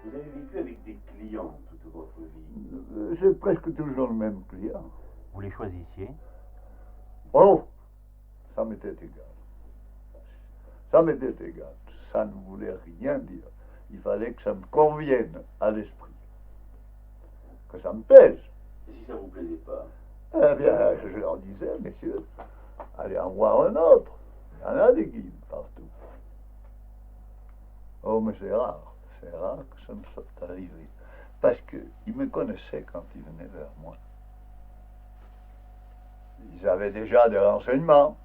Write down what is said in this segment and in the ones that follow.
Vous avez vécu avec des clients toute votre vie. C'est presque toujours le même client. Vous les choisissiez? Oh, ça m'était égal. Ça m'était égal. Ça ne voulait rien dire. Il fallait que ça me convienne à l'esprit. Que ça me plaise. Et si ça ne vous plaisait pas? Eh bien, je leur disais, messieurs, allez en voir un autre. Il y en a des guides partout. Oh, mais c'est rare. C'est rare que ça me soit arrivé. Parce qu'ils me connaissaient quand ils venaient vers moi. Ils avaient déjà des renseignements.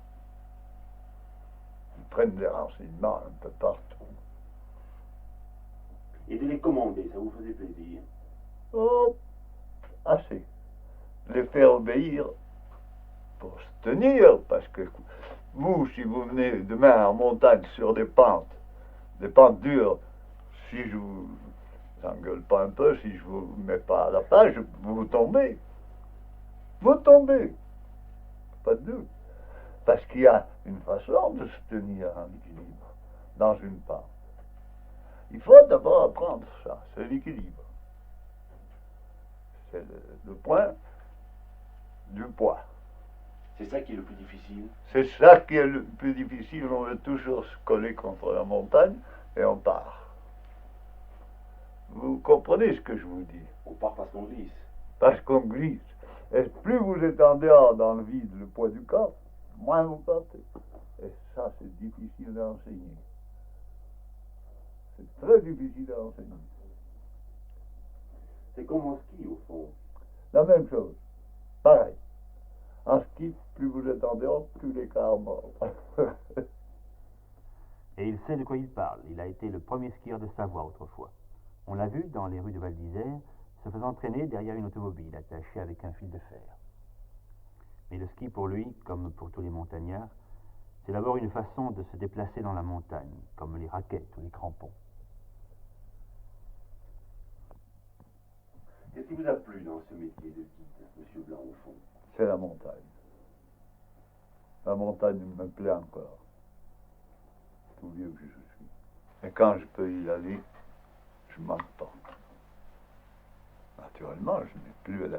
Ils prennent des renseignements un peu partout. Et de les commander, ça vous faisait plaisir? Oh, assez. Les faire obéir pour se tenir, parce que vous, si vous venez demain en montagne sur des pentes dures, si je vous engueule pas un peu, si je vous mets pas à la page, vous tombez. Vous tombez. Pas de doute. Parce qu'il y a une façon de se tenir en équilibre dans une pente. Il faut d'abord apprendre ça, c'est l'équilibre. C'est le point du poids. C'est ça qui est le plus difficile? C'est ça qui est le plus difficile. On veut toujours se coller contre la montagne et on part. Vous comprenez ce que je vous dis? On part parce qu'on glisse. Parce qu'on glisse. Et plus vous êtes en dehors dans le vide, le poids du corps, moins vous partez. Et ça, c'est difficile à enseigner. C'est très difficile à enseigner. C'est comme en ski, au fond. La même chose. Pareil. En ski, plus vous êtes en dehors, plus l'écart mord. Et il sait de quoi il parle. Il a été le premier skieur de Savoie autrefois. On l'a vu dans les rues de Val d'Isère, se faisant traîner derrière une automobile attachée avec un fil de fer. Mais le ski pour lui, comme pour tous les montagnards, c'est d'abord une façon de se déplacer dans la montagne, comme les raquettes ou les crampons. Qu'est-ce qui vous a plu dans ce métier de guide, Monsieur Blanc, au fond? C'est la montagne. La montagne me plaît encore. Tout vieux que je suis. Et quand je peux y aller, je manque pas. Naturellement, je n'ai plus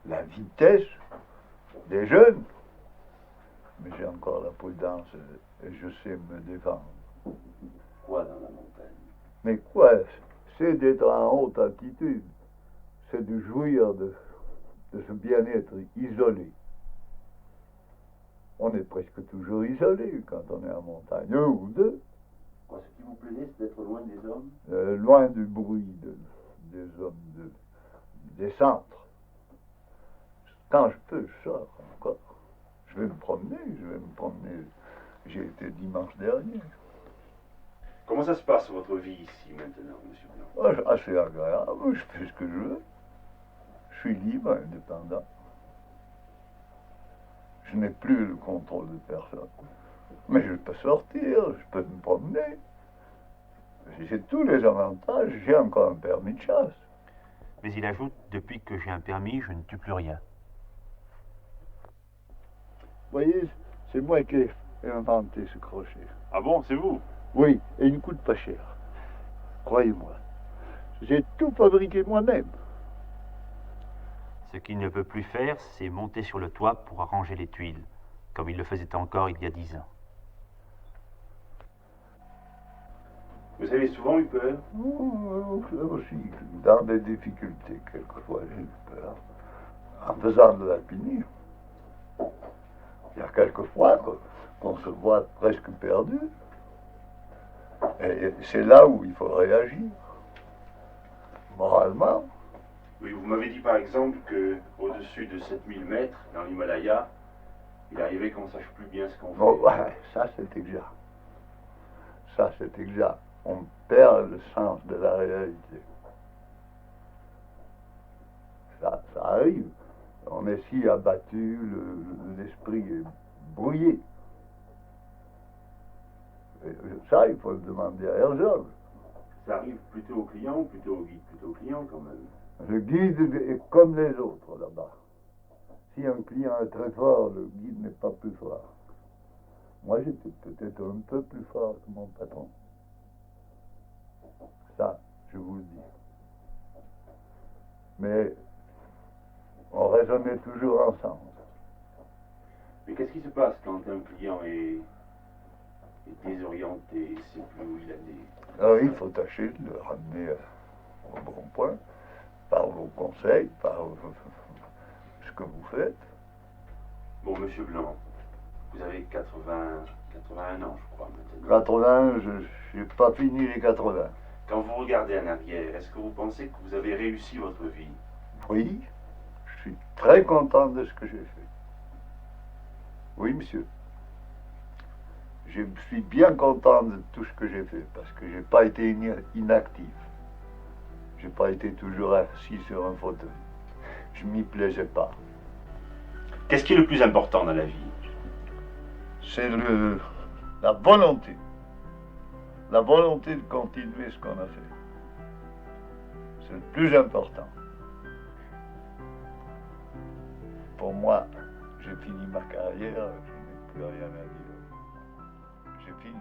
la vitesse des jeunes, mais j'ai encore la prudence et je sais me défendre. Quoi dans la montagne? Mais quoi? C'est d'être en haute altitude. C'est de jouir de ce bien-être isolé. On est presque toujours isolé quand on est en montagne, un ou deux. Quoi, ce qui vous plaisait, c'est d'être loin des hommes? Loin du bruit des hommes, des centres. Quand je peux, je sors encore. Je vais me promener. J'ai été dimanche dernier. Comment ça se passe votre vie ici maintenant, Monsieur Blanc? Assez agréable, je fais ce que je veux. Je suis libre, indépendant. Je n'ai plus le contrôle de personne. Mais je peux sortir, je peux me promener. J'ai tous les avantages, j'ai encore un permis de chasse. Mais il ajoute, depuis que j'ai un permis, je ne tue plus rien. Vous voyez, c'est moi qui ai inventé ce crochet. Ah bon, c'est vous? Oui, et il ne coûte pas cher. Croyez-moi. J'ai tout fabriqué moi-même. Ce qu'il ne peut plus faire, c'est monter sur le toit pour arranger les tuiles, comme il le faisait encore il y a 10 ans. Vous avez souvent eu peur? Aussi, dans des difficultés, quelquefois j'ai eu peur. En faisant de l'alpinisme. Il y a quelquefois qu'on se voit presque perdu. Et c'est là où il faut réagir. Moralement. Oui, vous m'avez dit par exemple qu'au-dessus de 7000 mètres, dans l'Himalaya, il arrivait qu'on ne sache plus bien ce qu'on fait. Bon, ouais, ça c'est exact. Ça c'est exact. On perd le sens de la réalité. Ça arrive. On est si abattu, l'esprit est brouillé. Et ça, il faut le demander à Herzog. Ça arrive plutôt au client ou plutôt au guide? Plutôt au client quand même. Le guide est comme les autres là-bas. Si un client est très fort, le guide n'est pas plus fort. Moi, j'étais peut-être un peu plus fort que mon patron. Ça, je vous le dis. Mais on raisonnait toujours ensemble. Mais qu'est-ce qui se passe quand un client est désorienté, il sait plus où il allait? Alors il faut tâcher de le ramener au bon point, par vos conseils, par ce que vous faites. Bon, Monsieur Blanc, vous avez 81 ans, je crois, maintenant. 80, je n'ai pas fini les 80. Quand vous regardez en arrière, est-ce que vous pensez que vous avez réussi votre vie? Oui, je suis très content de ce que j'ai fait. Oui, monsieur. Je suis bien content de tout ce que j'ai fait parce que j'ai pas été inactif. J'ai pas été toujours assis sur un fauteuil. Je m'y plaisais pas. Qu'est-ce qui est le plus important dans la vie? C'est la volonté. La volonté de continuer ce qu'on a fait. C'est le plus important. Pour moi, j'ai fini ma carrière, je n'ai plus rien à dire. J'ai fini.